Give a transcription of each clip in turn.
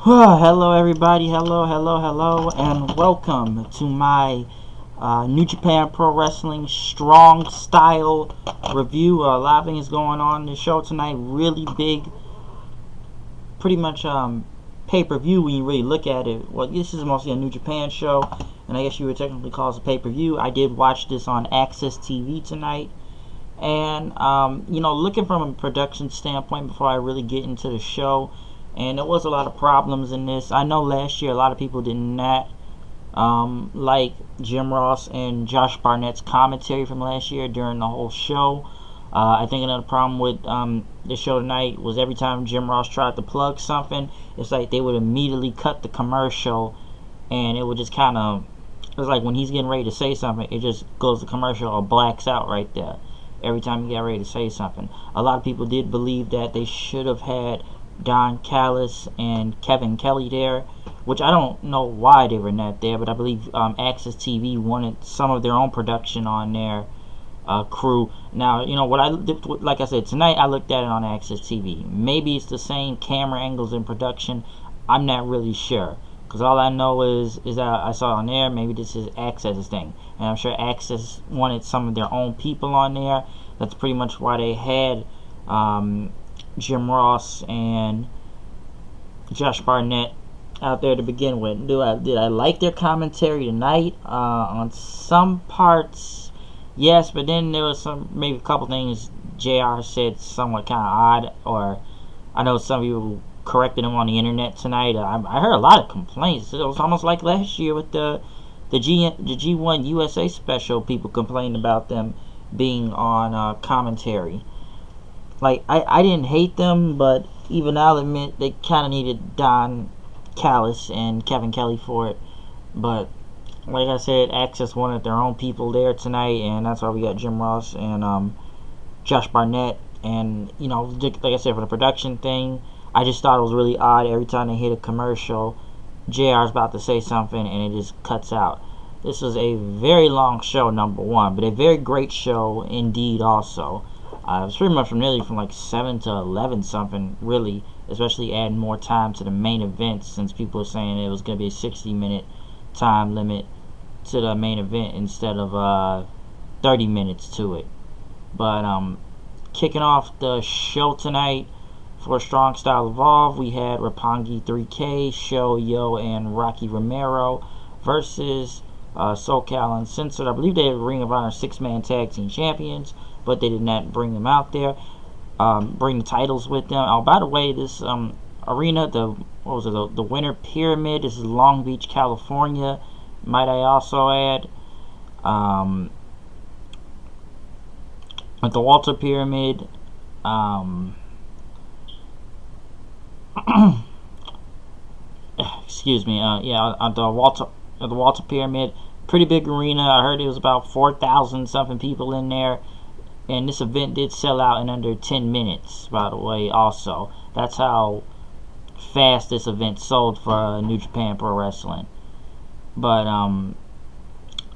Hello everybody, hello, and welcome to my New Japan Pro Wrestling Strong Style review. A lot of things going on in the show tonight, really big, pretty much pay-per-view when you really look at it. Well, this is mostly a New Japan show, and I guess you would technically call it a pay-per-view. I did watch this on Access TV tonight, and looking from a production standpoint before I really get into the show, and there was a lot of problems in this. I know last year a lot of people did not like Jim Ross and Josh Barnett's commentary from last year during the whole show. I think another problem with the show tonight was every time Jim Ross tried to plug something, it's like they would immediately cut the commercial, and it would just kind of, it was like when he's getting ready to say something, it just goes to commercial or blacks out right there every time he got ready to say something. A lot of people did believe that they should have had Don Callis and Kevin Kelly there, which I don't know why they were not there, but I believe Access TV wanted some of their own production on their crew. Now, like I said, tonight I looked at it on Access TV. Maybe it's the same camera angles and production. I'm not really sure, because all I know is that I saw on there, maybe this is Access's thing, and I'm sure Access wanted some of their own people on there. That's pretty much why they had Jim Ross and Josh Barnett out there to begin with. Did I like their commentary tonight? On some parts, yes, but then there was maybe a couple things JR said somewhat kind of odd, or I know some people corrected him on the internet tonight. I heard a lot of complaints. It was almost like last year with the G1 USA special. People complained about them being on commentary. Like, I didn't hate them, but even I'll admit they kind of needed Don Callis and Kevin Kelly for it. But like I said, Access wanted their own people there tonight, and that's why we got Jim Ross and Josh Barnett. And like I said, for the production thing, I just thought it was really odd. Every time they hit a commercial, JR's about to say something, and it just cuts out. This was a very long show, number one, but a very great show indeed also. It was pretty much from like 7 to 11 something, really, especially adding more time to the main event, since people were saying it was going to be a 60-minute time limit to the main event instead of 30 minutes to it. But kicking off the show tonight for Strong Style Evolve, we had Roppongi 3K, Sho, Yo, and Rocky Romero versus SoCal Uncensored. I believe they had Ring of Honor 6-man tag team champions, but they did not bring them out there, bring the titles with them. Oh, by the way, this arena, the Winter Pyramid, this is Long Beach, California, might I also add. At the Walter Pyramid, excuse me, at the Walter Pyramid, pretty big arena. I heard it was about 4,000 something people in there. And this event did sell out in under 10 minutes, by the way, also. That's how fast this event sold for New Japan Pro Wrestling. But,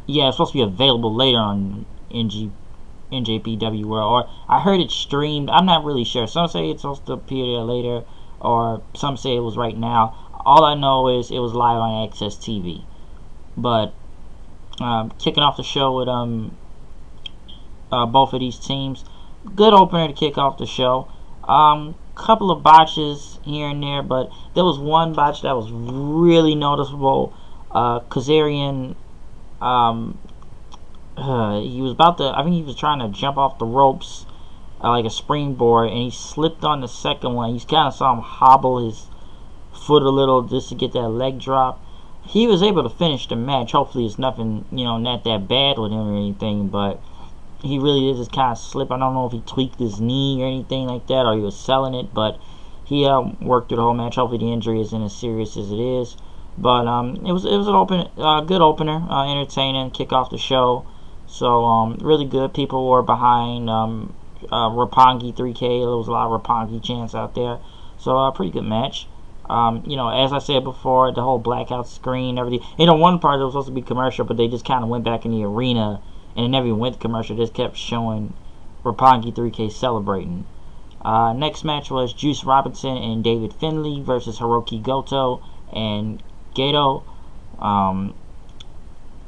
yeah, it's supposed to be available later on NJPW World. Or I heard it streamed. I'm not really sure. Some say it's supposed to appear there later, or some say it was right now. All I know is it was live on Access TV. But, kicking off the show with, both of these teams. Good opener to kick off the show. Couple of botches here and there, but there was one botch that was really noticeable. Kazarian, he was I think he was trying to jump off the ropes like a springboard, and he slipped on the second one. You kind of saw him hobble his foot a little just to get that leg drop. He was able to finish the match. Hopefully it's nothing, not that bad with him or anything, but he really did just kind of slip. I don't know if he tweaked his knee or anything like that, or he was selling it, but he worked through the whole match. Hopefully the injury isn't as serious as it is. But it was an good opener, entertaining, kick off the show. So really good. People were behind Roppongi 3K. There was a lot of Roppongi chants out there. So pretty good match. As I said before, the whole blackout screen, everything. One part it was supposed to be commercial, but they just kind of went back in the arena, and it never even went to commercial. Just kept showing Roppongi 3K celebrating. Next match was Juice Robinson and David Finlay versus Hiroki Goto and Gato.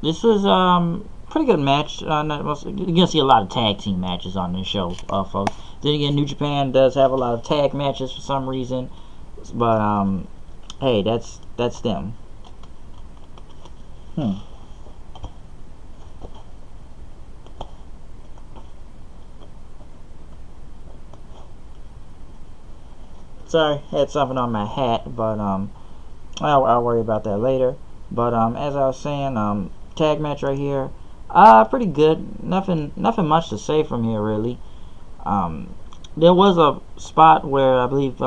This was pretty good match. You're gonna see a lot of tag team matches on this show, folks. Then again, New Japan does have a lot of tag matches for some reason, but hey, that's them. Sorry, had something on my hat, but I'll worry about that later. But as I was saying, tag match right here, pretty good. Nothing much to say from here really. There was a spot where I believe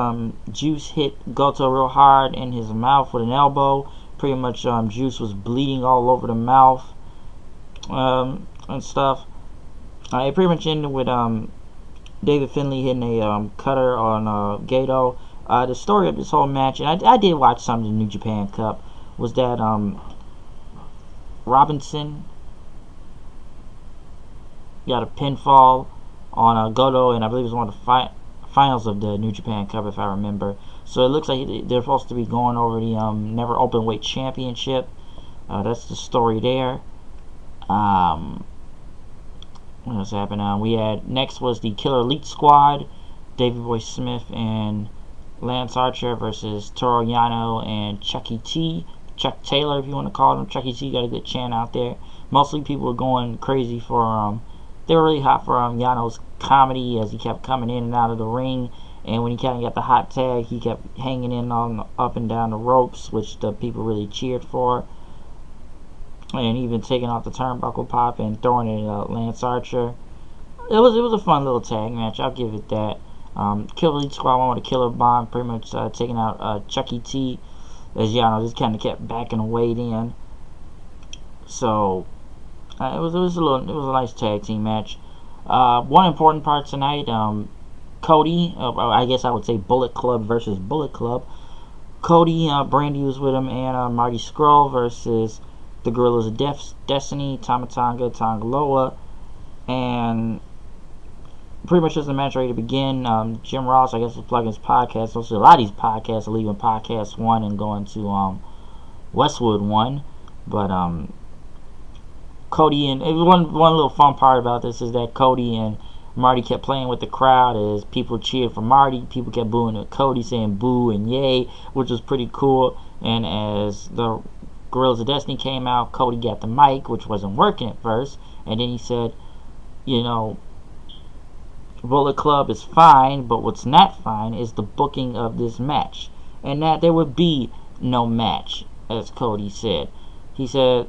Juice hit Goto real hard in his mouth with an elbow. Pretty much Juice was bleeding all over the mouth and stuff. It pretty much ended with David Finlay hitting a cutter on Gato. The story of this whole match, and I did watch some of the New Japan Cup, was that Robinson got a pinfall on Goto, and I believe it was one of the finals of the New Japan Cup, if I remember. So it looks like they're supposed to be going over the Never Openweight Championship. That's the story there. What else happened? We had next was the Killer Elite Squad, Davey Boy Smith and Lance Archer versus Toru Yano and Chucky T. Chuck Taylor, if you want to call him. Chucky T got a good chant out there. Mostly people were going crazy for they were really hot for Yano's comedy as he kept coming in and out of the ring, and when he kind of got the hot tag, he kept hanging in on up and down the ropes, which the people really cheered for, and even taking off the turnbuckle pop and throwing it at Lance Archer. It was a fun little tag match, I'll give it that. Killer Elite Squad won with a killer bomb, pretty much taking out Chucky T, as Yano just kind of kept backing away then. So it was a nice tag team match. One important part tonight, Cody, I guess I would say Bullet Club versus Bullet Club. Cody, Brandy was with him, and Marty Scurll versus the Gorillas of Destiny, Tama Tonga, Tongaloa, and pretty much just the match ready to begin. Jim Ross, I guess, was plugging his podcast. So a lot of these podcasts are leaving Podcast 1 and going to Westwood 1. But Cody and one little fun part about this is that Cody and Marty kept playing with the crowd as people cheered for Marty. People kept booing at Cody, saying boo and yay, which was pretty cool. And as the Gorillas of Destiny came out, Cody got the mic, which wasn't working at first, and then he said, you know, Bullet Club is fine, but what's not fine is the booking of this match, and that there would be no match, as Cody said. He said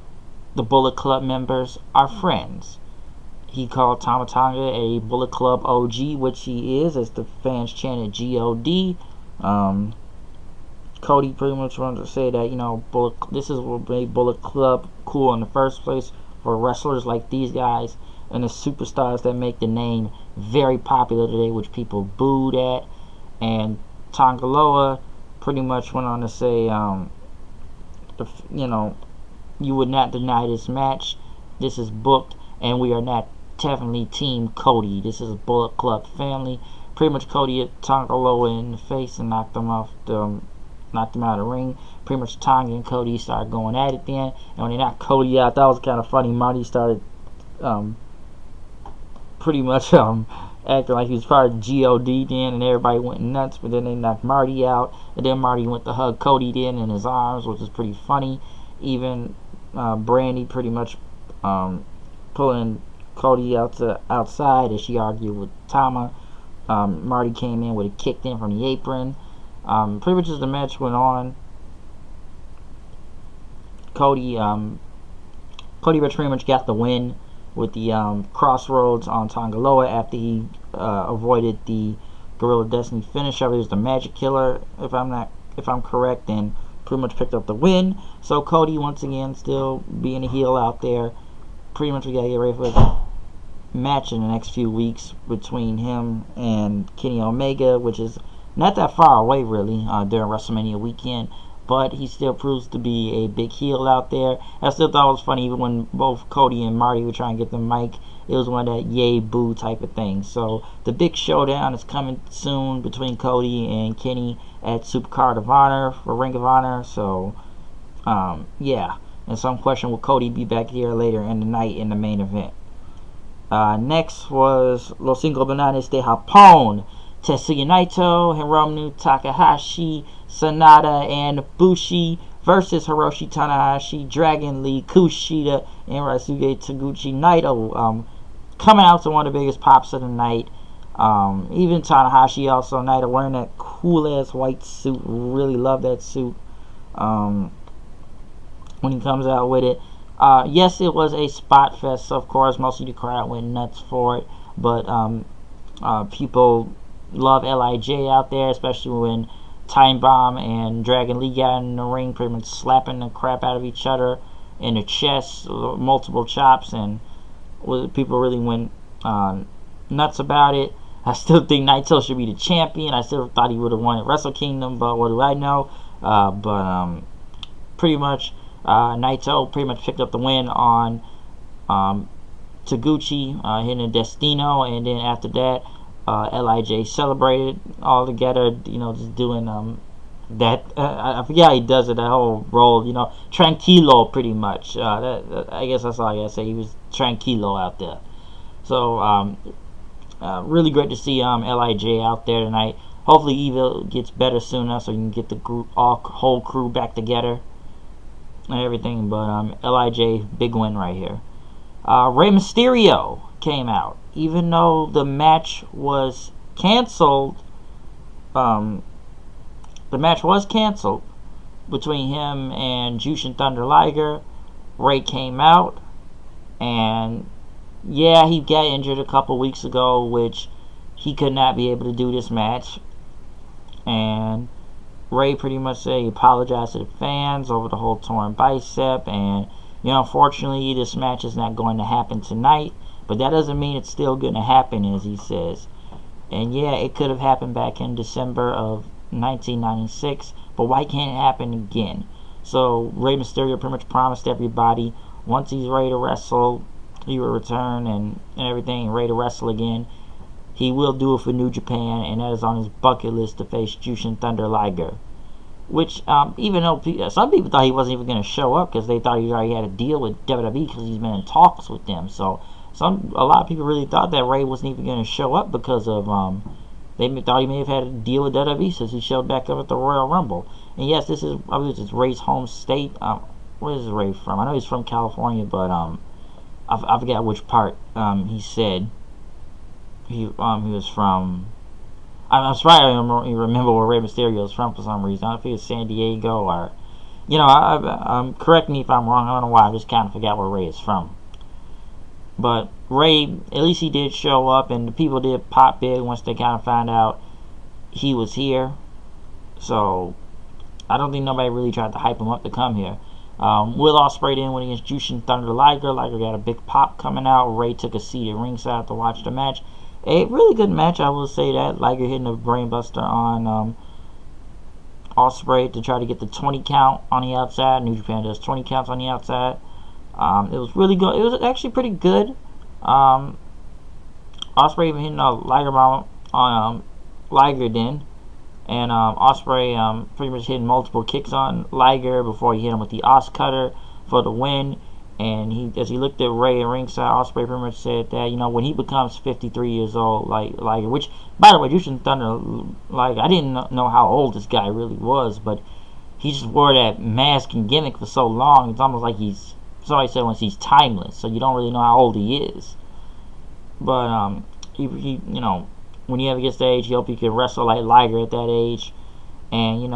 the Bullet Club members are friends. He called Tama Tonga a Bullet Club OG, which he is, as the fans chanted G-O-D. Cody pretty much wanted to say that, you know, this is what made Bullet Club cool in the first place, for wrestlers like these guys and the superstars that make the name very popular today, which people booed at. And Tongaloa pretty much went on to say, you know, you would not deny this match. This is booked, and we are not definitely Team Cody. This is a Bullet Club family. Pretty much Cody hit Tongaloa in the face and knocked him out of the ring. Pretty much Tonga and Cody started going at it then, and when they knocked Cody out, that was kind of funny. Marty started pretty much acting like he was part of G.O.D. then, and everybody went nuts, but then they knocked Marty out, and then Marty went to hug Cody then in his arms, which was pretty funny. Even Brandy pretty much pulling Cody outside as she argued with Tama. Marty came in with a kick in from the apron. Pretty much as the match went on, Cody pretty much got the win with the crossroads on Tongaloa after he avoided the Gorilla Destiny finish. I believe it was the Magic Killer, if I'm correct, and pretty much picked up the win. So Cody once again still being a heel out there. Pretty much we gotta get ready for the match in the next few weeks between him and Kenny Omega, which is not that far away really, during WrestleMania weekend. but he still proves to be a big heel out there. I still thought it was funny even when both Cody and Marty were trying to get the mic. It was one of that yay boo type of thing. So the big showdown is coming soon between Cody and Kenny at Supercard of Honor for Ring of Honor. So yeah, and some question will Cody be back here later in the night in the main event. Next was Los Cinco Bananas de Japón. Tetsuya Naito, Hiromu Takahashi, Sanada, and Bushi versus Hiroshi Tanahashi, Dragon Lee, Kushida, and Ryosuke Taguchi. Naito coming out to one of the biggest pops of the night. Even Tanahashi also. Naito wearing that cool ass white suit. Really love that suit when he comes out with it. Yes, it was a spot fest, of course. Most of the crowd went nuts for it, but people love LIJ out there, especially when Time Bomb and Dragon Lee got in the ring, pretty much slapping the crap out of each other in the chest, multiple chops, and people really went nuts about it. I still think Naito should be the champion. I still thought he would have won at Wrestle Kingdom, but what do I know? Pretty much Naito pretty much picked up the win on Taguchi, hitting a Destino, and then after that LIJ celebrated all together, just doing that. I forget how he does it, that whole role, tranquilo pretty much. I guess that's all I gotta say. He was tranquilo out there. So really great to see LIJ out there tonight. Hopefully Evil gets better sooner so you can get the whole crew back together and everything. But LIJ, big win right here. Rey Mysterio came out. Even though the match was canceled, between him and Jushin Thunder Liger. Rey came out, and yeah, he got injured a couple weeks ago, which he could not be able to do this match. And Rey pretty much said he apologized to the fans over the whole torn bicep, and unfortunately this match is not going to happen tonight. But that doesn't mean it's still going to happen, as he says. And yeah, it could have happened back in December of 1996, but why can't it happen again? So Rey Mysterio pretty much promised everybody once he's ready to wrestle, he will return and everything, and ready to wrestle again. He will do it for New Japan, and that is on his bucket list to face Jushin Thunder Liger. Which, even though some people thought he wasn't even going to show up because they thought he already had a deal with WWE because he's been in talks with them. So a lot of people really thought that Rey wasn't even going to show up because of they thought he may have had a deal with WWE since he showed back up at the Royal Rumble. And yes, this is Rey's home state. Where is Rey from? I know he's from California, but I forgot which part he said he was from. I'm surprised I don't remember where Rey Mysterio is from for some reason. I don't know if it's San Diego or, correct me if I'm wrong. I don't know why. I just kind of forgot where Rey is from. But Rey, at least he did show up, and the people did pop big once they kind of found out he was here. So I don't think nobody really tried to hype him up to come here. Will Ospreay then went against Jushin Thunder Liger. Liger got a big pop coming out. Rey took a seat at ringside to watch the match. A really good match, I will say that. Liger hitting a brainbuster on Ospreay to try to get the 20 count on the outside. New Japan does 20 counts on the outside. It was really good. It was actually pretty good. Ospreay even hitting a Liger bomb on Liger then. And Ospreay pretty much hitting multiple kicks on Liger before he hit him with the Os Cutter for the win. And as he looked at Rey at ringside, Ospreay pretty much said that, when he becomes 53 years old, Liger, which, by the way, Jushin Thunder, I didn't know how old this guy really was, but he just wore that mask and gimmick for so long, it's almost like somebody said once, he's timeless, so you don't really know how old he is. But, he when he ever gets to age, he hope he can wrestle like Liger at that age. And,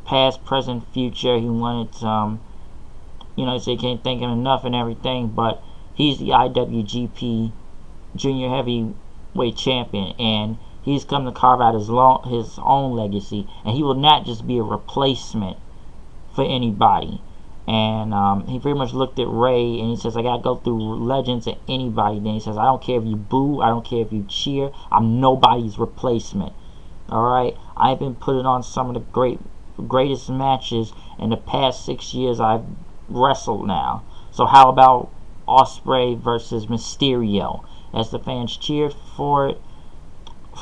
past, present, future, he wanted some. He said he can't thank him enough and everything, but he's the IWGP Junior Heavyweight Champion, and he's come to carve out his own legacy, and he will not just be a replacement for anybody. And he pretty much looked at Rey, and he says, I got to go through legends of anybody. Then he says, I don't care if you boo, I don't care if you cheer, I'm nobody's replacement. Alright, I've been putting on some of the great greatest matches in the past 6 years I've wrestled now. So how about Ospreay versus Mysterio? As the fans cheered for it,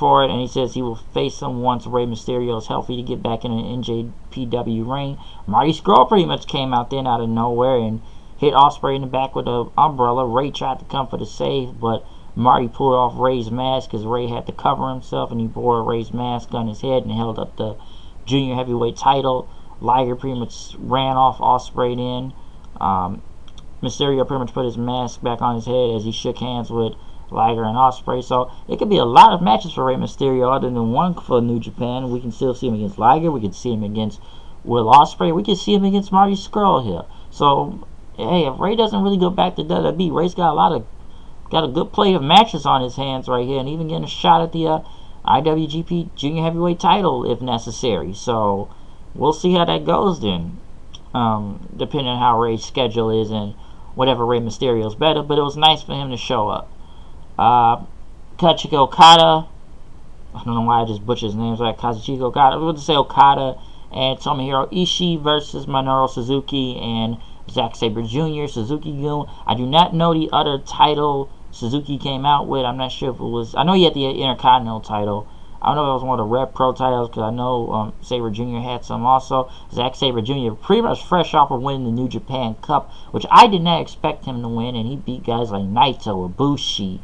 and he says he will face him once Rey Mysterio is healthy to get back in an NJPW ring. Marty Scurll pretty much came out then out of nowhere and hit Ospreay in the back with an umbrella. Rey tried to come for the save, but Marty pulled off Rey's mask because Rey had to cover himself, and he wore Rey's mask on his head and held up the junior heavyweight title. Liger pretty much ran off Ospreay then. Mysterio pretty much put his mask back on his head as he shook hands with Liger and Ospreay. So it could be a lot of matches for Rey Mysterio other than one for New Japan. We can still see him against Liger. We can see him against Will Ospreay. We can see him against Marty Scurll here. So hey, if Rey doesn't really go back to WWE, Rey's got a good plate of matches on his hands right here, and even getting a shot at the IWGP Junior Heavyweight title if necessary. So we'll see how that goes then, depending on how Rey's schedule is and whatever Rey Mysterio's better. But it was nice for him to show up. Kazuchika Okada, I don't know why I just butchered his names like Kazuchika Okada. I would say Okada and Tomohiro Ishii versus Minoru Suzuki and Zack Sabre Jr., Suzuki-gun. I do not know the other title Suzuki came out with. I'm not sure if it was... I know he had the Intercontinental title. I don't know if it was one of the Rev Pro titles, because I know Sabre Jr. had some also. Zack Sabre Jr. pretty much fresh off of winning the New Japan Cup, which I did not expect him to win, and he beat guys like Naito, Ibushi,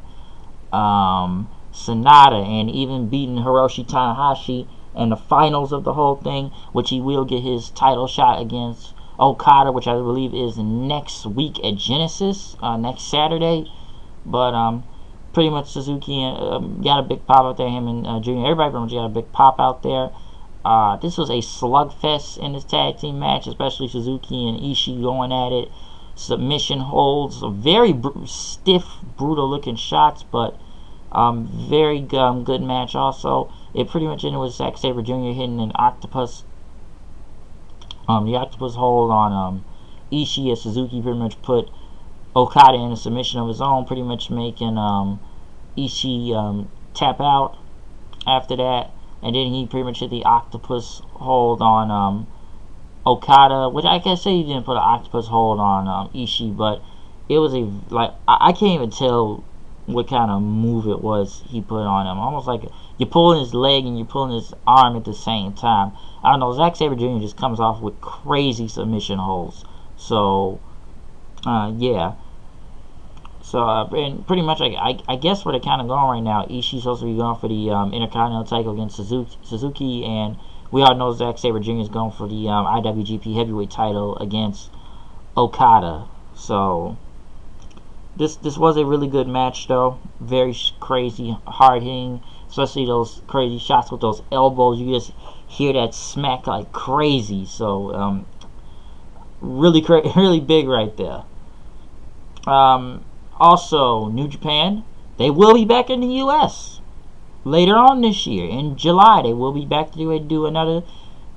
Sonata, and even beating Hiroshi Tanahashi in the finals of the whole thing, which he will get his title shot against Okada, which I believe is next week at Genesis, next Saturday. But pretty much Suzuki got a big pop out there. Him and Junior, everybody pretty much got a big pop out there. This was a slugfest in this tag team match, especially Suzuki and Ishii going at it. Submission holds, very stiff, brutal looking shots, but very good match also. It pretty much ended with Zack Sabre Jr. hitting an octopus. The octopus hold on Ishii, as Suzuki pretty much put Okada in a submission of his own, pretty much making Ishii tap out after that. And then he pretty much hit the octopus hold on Okada, which I can say he didn't put an octopus hold on Ishii, but it was I can't even tell what kind of move it was he put on him. Almost like you're pulling his leg and you're pulling his arm at the same time. I don't know, Zack Sabre Jr. just comes off with crazy submission holds. So, yeah. So, and pretty much, I guess where they're kind of going right now, Ishii's supposed to be going for the Intercontinental title against Suzuki, and we all know Zack Sabre Jr. is going for the IWGP Heavyweight title against Okada. So, this was a really good match, though. Very crazy, hard-hitting, especially those crazy shots with those elbows. You just hear that smack like crazy. So, really really big right there. Also, New Japan, they will be back in the U.S. later on this year. In July, they will be back to do another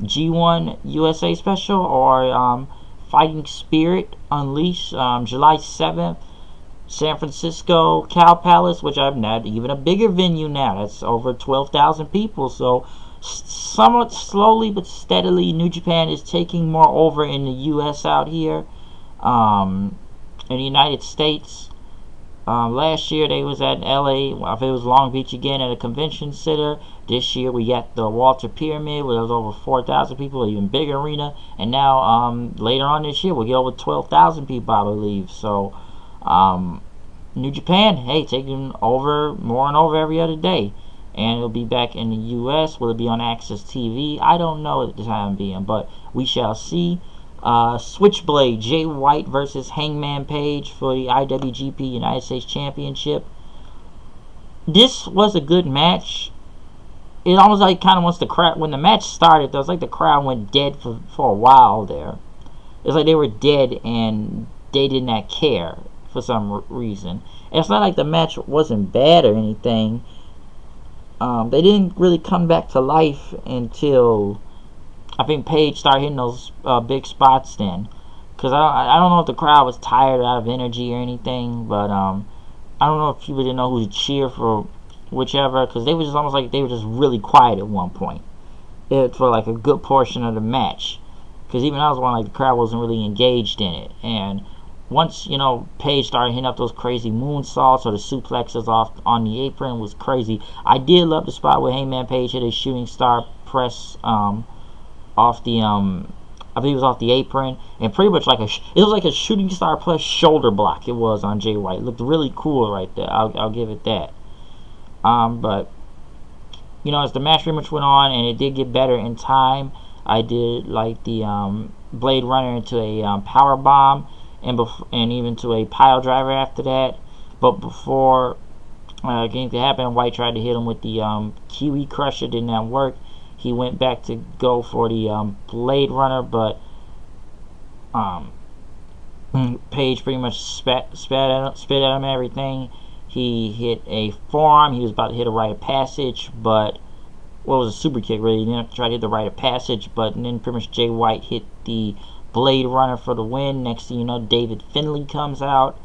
G1 USA special, or Fighting Spirit Unleashed, July 7th. San Francisco Cow Palace, which I've not even a bigger venue now. That's over 12,000 people. So somewhat slowly but steadily, New Japan is taking more over in the U.S. out here, in the United States. Last year they was at LA. If it was Long Beach again at a convention center. This year we got the Walter Pyramid, where there was over 4,000 people, an even bigger arena. And now later on this year we'll get over 12,000 people, I believe. So New Japan, hey, taking over more and over every other day. And it'll be back in the U.S. Will it be on Access TV? I don't know at the time being, but we shall see. Switchblade, Jay White versus Hangman Page for the IWGP United States Championship. This was a good match. It almost like kind of wants the crowd, when the match started, there was like the crowd went dead for a while there. It's like they were dead and they did not care for some reason. And it's not like the match wasn't bad or anything. They didn't really come back to life until I think Page started hitting those big spots then. Because I don't know if the crowd was tired, out of energy or anything, but I don't know if people didn't know who to cheer for whichever, because they were just almost like they were just really quiet at one point. it for like a good portion of the match, because even I was one, like, the crowd wasn't really engaged in it. And once, you know, Paige started hitting up those crazy moonsaults or the suplexes off on the apron, was crazy. I did love the spot where Hangman Page hit a shooting star press off the I believe it was off the apron, and pretty much like it was like a shooting star plus shoulder block. It was on Jay White. It looked really cool right there. I'll give it that. But you know, as the match pretty much went on, and it did get better in time, I did like the Blade Runner into a power bomb, and even to a pile driver after that. But before anything to happen, White tried to hit him with the Kiwi Crusher. Did not work. He went back to go for the Blade Runner, but Page pretty much spit at him and everything. He hit a forearm. He was about to hit a rite of passage, but well, it was a super kick, really. He didn't try to hit the rite of passage, but then pretty much Jay White hit the Blade Runner for the win. Next thing you know, David Finlay comes out,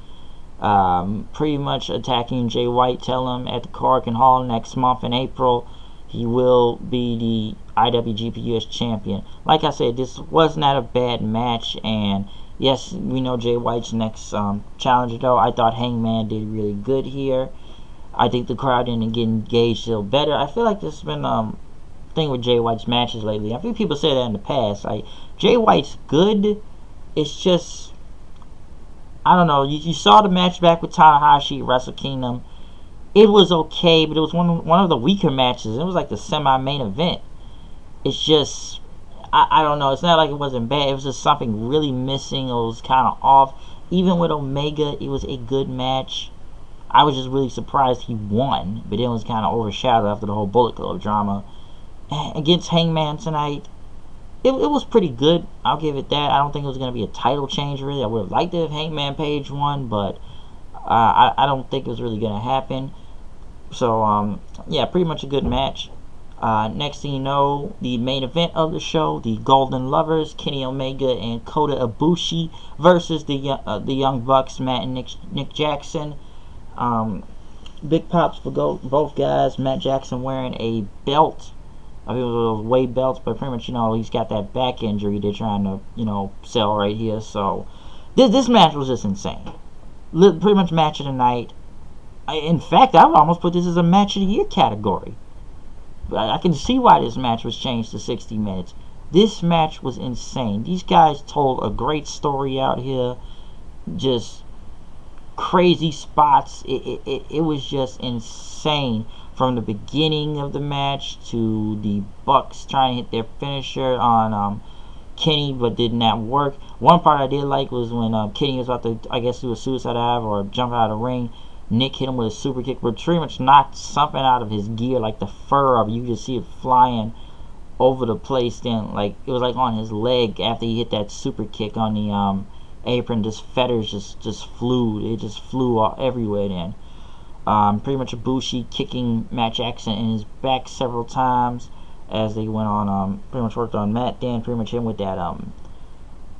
pretty much attacking Jay White, telling him at the Korakuen Hall next month in April he will be the IWGP US champion. Like I said, this was not a bad match, and yes, we know Jay White's next challenger, though. I thought Hangman did really good here. I think the crowd didn't get engaged still better. I feel like this has been thing with Jay White's matches lately. I think people said that in the past. Like, Jay White's good. It's just, I don't know. You saw the match back with Tanahashi at Wrestle Kingdom. It was okay, but it was one of the weaker matches. It was like the semi-main event. It's just, I don't know. It's not like it wasn't bad. It was just something really missing. It was kind of off. Even with Omega, it was a good match. I was just really surprised he won, but then it was kind of overshadowed after the whole Bullet Club drama. Against Hangman tonight, it was pretty good. I'll give it that. I don't think it was going to be a title change, really. I would have liked it if Hangman Page won, but I don't think it was really going to happen. So, yeah, pretty much a good match. Next thing you know, the main event of the show, the Golden Lovers, Kenny Omega and Kota Ibushi versus the Young Bucks, Matt and Nick Jackson. Big pops for both guys. Matt Jackson wearing a belt. I think it was those weight belts, but pretty much, you know, he's got that back injury they're trying to, you know, sell right here. So this match was just insane. Pretty much match of the night. In fact, I would almost put this as a match of the year category. I can see why this match was changed to 60 minutes. This match was insane. These guys told a great story out here. Just crazy spots. It was just insane. From the beginning of the match to the Bucks trying to hit their finisher on Kenny, but did not work. One part I did like was when Kenny was about to, I guess, do a suicide dive or jump out of the ring. Nick hit him with a super kick, but pretty much knocked something out of his gear, like the fur of it. You just see it flying over the place. Then, like, it was like on his leg after he hit that super kick on the apron. Just feathers just flew. It just flew all everywhere. Then, pretty much Ibushi kicking Matt Jackson in his back several times as they went on. Pretty much worked on Matt. Then pretty much him with that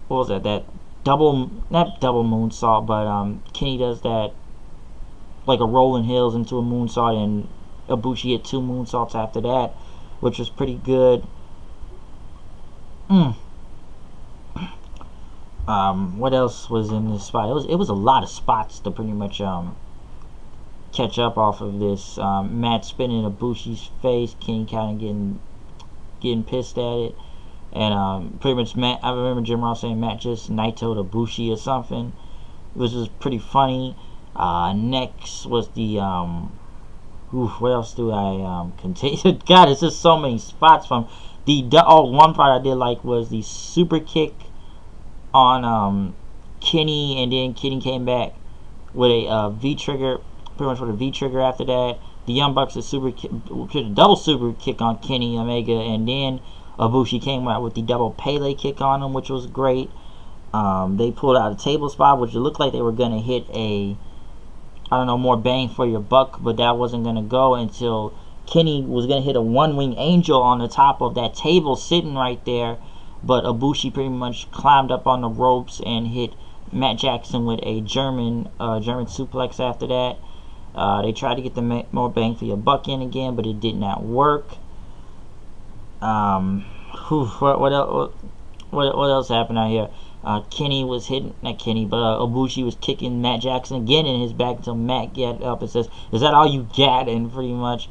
what was that? That not double moonsault, but Kenny does that, like a rolling hills into a moonsault, and Ibushi hit 2 moonsaults after that, which was pretty good. What else was in this spot? It was a lot of spots to pretty much catch up off of this. Matt spinning Ibushi's face, Kenny kind of getting pissed at it, and pretty much Matt. I remember Jim Ross saying Matt just Naito'd Ibushi or something, which was pretty funny. Next was the what else do I continue? God, it's just so many spots from the one part I did like was the super kick on Kenny, and then Kenny came back with a V trigger, pretty much with a V trigger after that. The Young Bucks did a double super kick on Kenny Omega, and then Ibushi came out with the double Pele kick on him, which was great. They pulled out a table spot, which it looked like they were going to hit a, I don't know, more bang for your buck, but that wasn't going to go until Kenny was going to hit a one-wing angel on the top of that table sitting right there, but Ibushi pretty much climbed up on the ropes and hit Matt Jackson with a German suplex after that. They tried to get the more bang for your buck in again, but it did not work. What else? What else happened out here? Kenny was hitting, not Kenny, but Ibushi was kicking Matt Jackson again in his back until Matt got up and says, "Is that all you got?" And pretty much,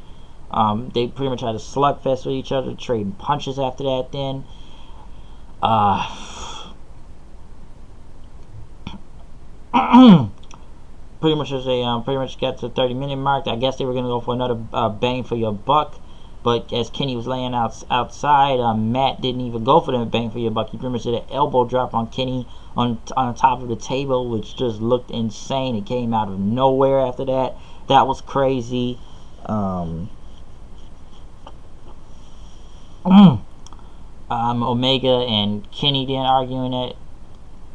they pretty much had a slugfest with each other, trading punches after that. Then, pretty much as they pretty much got to the 30-minute mark. I guess they were gonna go for another bang for your buck. But as Kenny was laying outside, Matt didn't even go for the bang for your buck. He pretty much did an elbow drop on Kenny on top of the table, which just looked insane. It came out of nowhere after that. That was crazy. Omega and Kenny then arguing that.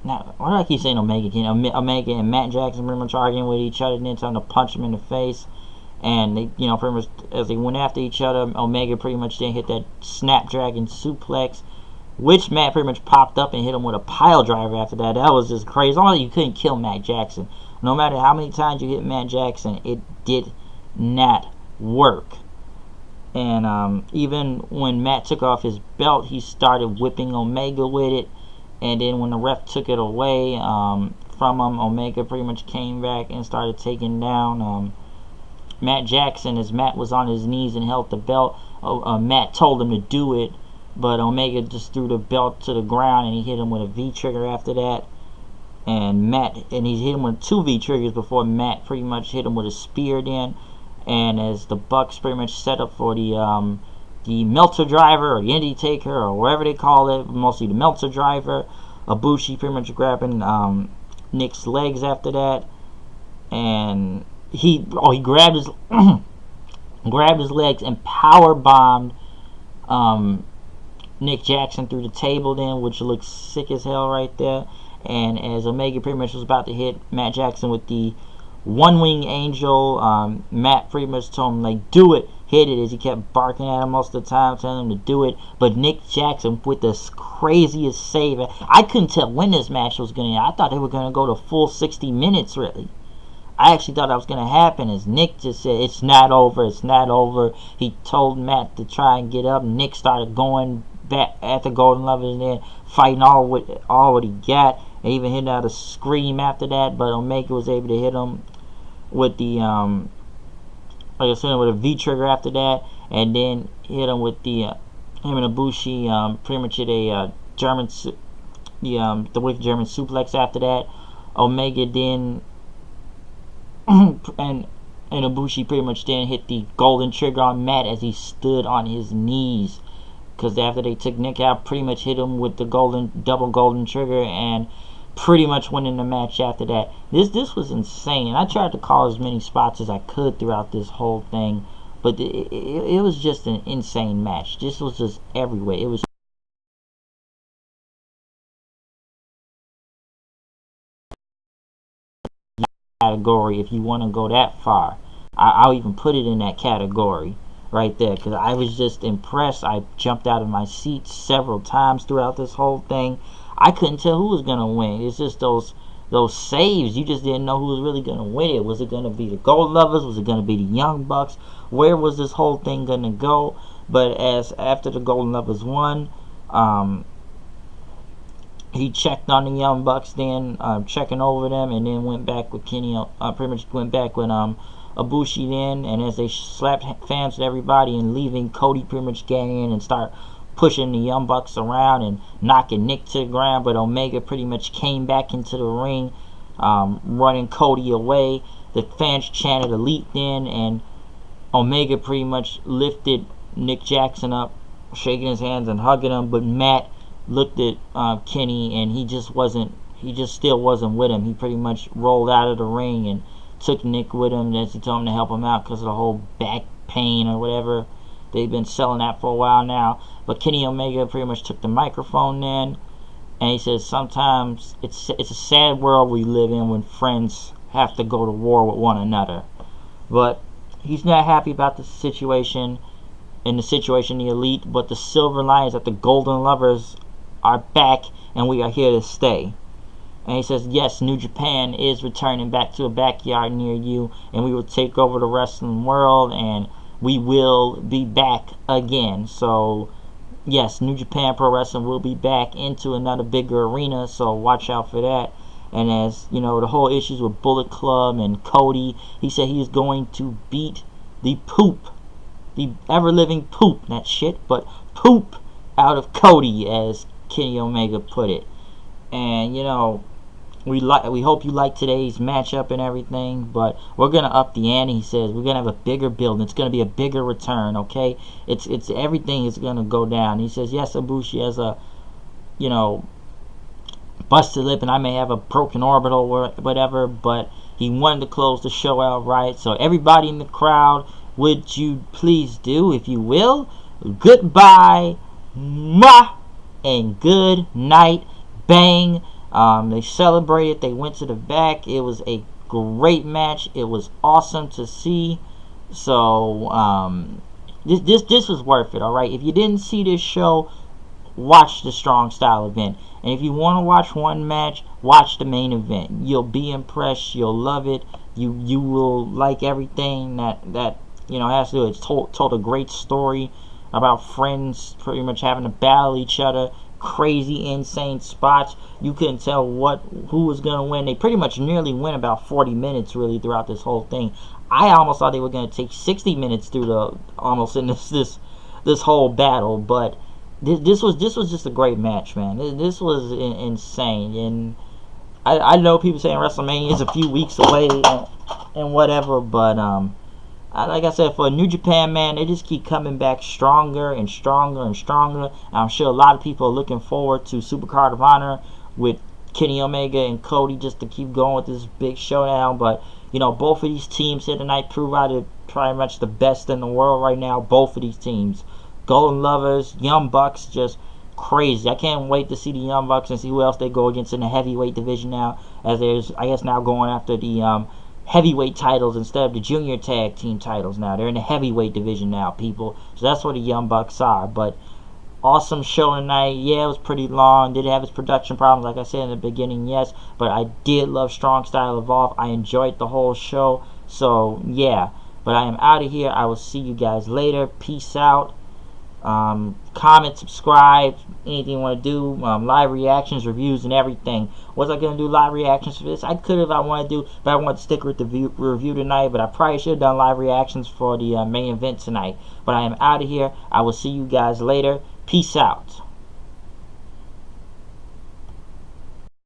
Now, why do I keep saying Omega? Kenny? Omega and Matt Jackson pretty much arguing with each other, then trying to punch him in the face. And they, pretty much as they went after each other, Omega pretty much then hit that Snapdragon suplex, which Matt pretty much popped up and hit him with a pile driver after that. That was just crazy. Only you couldn't kill Matt Jackson. No matter how many times you hit Matt Jackson, it did not work. And even when Matt took off his belt, he started whipping Omega with it. And then when the ref took it away from him, Omega pretty much came back and started taking down Matt Jackson. As Matt was on his knees and held the belt, Matt told him to do it, but Omega just threw the belt to the ground and he hit him with a V-trigger after that. And he hit him with 2 V-triggers before Matt pretty much hit him with a spear then. And as the Bucks pretty much set up for the Meltzer driver or the Indy Taker or whatever they call it, mostly the Meltzer driver, Ibushi pretty much grabbing Nick's legs after that, and he grabbed his grabbed his legs and power bombed Nick Jackson through the table then, which looks sick as hell right there. And as Omega pretty much was about to hit Matt Jackson with the One Wing Angel, Matt pretty much told him, like, do it, hit it, as he kept barking at him most of the time, telling him to do it. But Nick Jackson with the craziest save. I couldn't tell when this match was going to end. I thought they were going to go to full 60 minutes, really. I actually thought that was going to happen, as Nick just said, it's not over, it's not over. He told Matt to try and get up. Nick started going back at the Golden Lovers and then fighting all what he got, and even hitting out a scream after that. But Omega was able to hit him with the like I said, with a V trigger after that, and then hit him with the him and Ibushi pretty much hit a the wicked German suplex after that. Omega then and Ibushi pretty much then hit the golden trigger on Matt as he stood on his knees, because after they took Nick out, pretty much hit him with the double golden trigger and pretty much winning the match after that. This was insane. I tried to call as many spots as I could throughout this whole thing, but it was just an insane match. This was just everywhere. It was category if you want to go that far. I'll even put it in that category right there, because I was just impressed. I jumped out of my seat several times throughout this whole thing. I couldn't tell who was gonna win. It's just those saves. You just didn't know who was really gonna win it. Was it gonna be the Gold Lovers? Was it gonna be the Young Bucks? Where was this whole thing gonna go? But after the Golden Lovers won, he checked on the Young Bucks, then checking over them, and then went back with Kenny. Pretty much went back with Ibushi then, and as they slapped fans with everybody and leaving, Cody pretty much get in and start pushing the Young Bucks around and knocking Nick to the ground. But Omega pretty much came back into the ring, running Cody away. The fans chanted Elite then, and Omega pretty much lifted Nick Jackson up, shaking his hands and hugging him. But Matt looked at Kenny, and he just still wasn't with him. He pretty much rolled out of the ring and took Nick with him as he told him to help him out because of the whole back pain or whatever. They've been selling that for a while now. But Kenny Omega pretty much took the microphone then, and he says, sometimes it's a sad world we live in when friends have to go to war with one another. But he's not happy about the situation, the Elite, but the Silver Lions, that the Golden Lovers are back and we are here to stay. And he says, yes, New Japan is returning back to a backyard near you, and we will take over the wrestling world, and we will be back again. So yes, New Japan Pro Wrestling will be back into another bigger arena, so watch out for that. And as you know, the whole issues with Bullet Club and Cody, he said he was going to beat the ever living poop, not shit, but poop out of Cody, as Kenny Omega put it. And you know, we hope you like today's matchup and everything, but we're gonna up the ante. He says we're gonna have a bigger build. It's gonna be a bigger return. Okay, it's everything is gonna go down. He says yes, Ibushi has a, you know, busted lip, and I may have a broken orbital or whatever, but he wanted to close the show out right. So everybody in the crowd, would you please do, if you will, goodbye, mwah, and good night, bang. They celebrated. They went to the back. It was a great match. It was awesome to see. So this was worth it. All right. If you didn't see this show, watch the Strong Style event. And if you want to watch one match, watch the main event. You'll be impressed. You'll love it. You will like everything that you know has to do. It's told a great story about friends pretty much having to battle each other. Crazy, insane spots. You couldn't tell who was gonna win. They pretty much nearly went about 40 minutes really throughout this whole thing. I almost thought they were gonna take 60 minutes through this whole battle, but this was just a great match, man. This was insane, and I know people saying WrestleMania is a few weeks away and whatever, but like I said, for New Japan, man, they just keep coming back stronger and stronger and stronger. I'm sure a lot of people are looking forward to Supercard of Honor with Kenny Omega and Cody just to keep going with this big showdown. But, you know, both of these teams here tonight prove out they're pretty much the best in the world right now. Both of these teams. Golden Lovers, Young Bucks, just crazy. I can't wait to see the Young Bucks and see who else they go against in the heavyweight division now, as there's, I guess, now going after the heavyweight titles instead of the junior tag team titles now. They're in the heavyweight division now, people. So that's where the Young Bucks are. But awesome show tonight. Yeah, it was pretty long. Did have its production problems, like I said in the beginning, yes. But I did love Strong Style Evolve. I enjoyed the whole show. So, yeah. But I am out of here. I will see you guys later. Peace out. Comment, subscribe, anything you want to do, live reactions, reviews, and everything. Was I going to do live reactions for this? I could if I wanted to, but I wanted to stick with the review tonight, but I probably should have done live reactions for the main event tonight. But I am out of here. I will see you guys later. Peace out.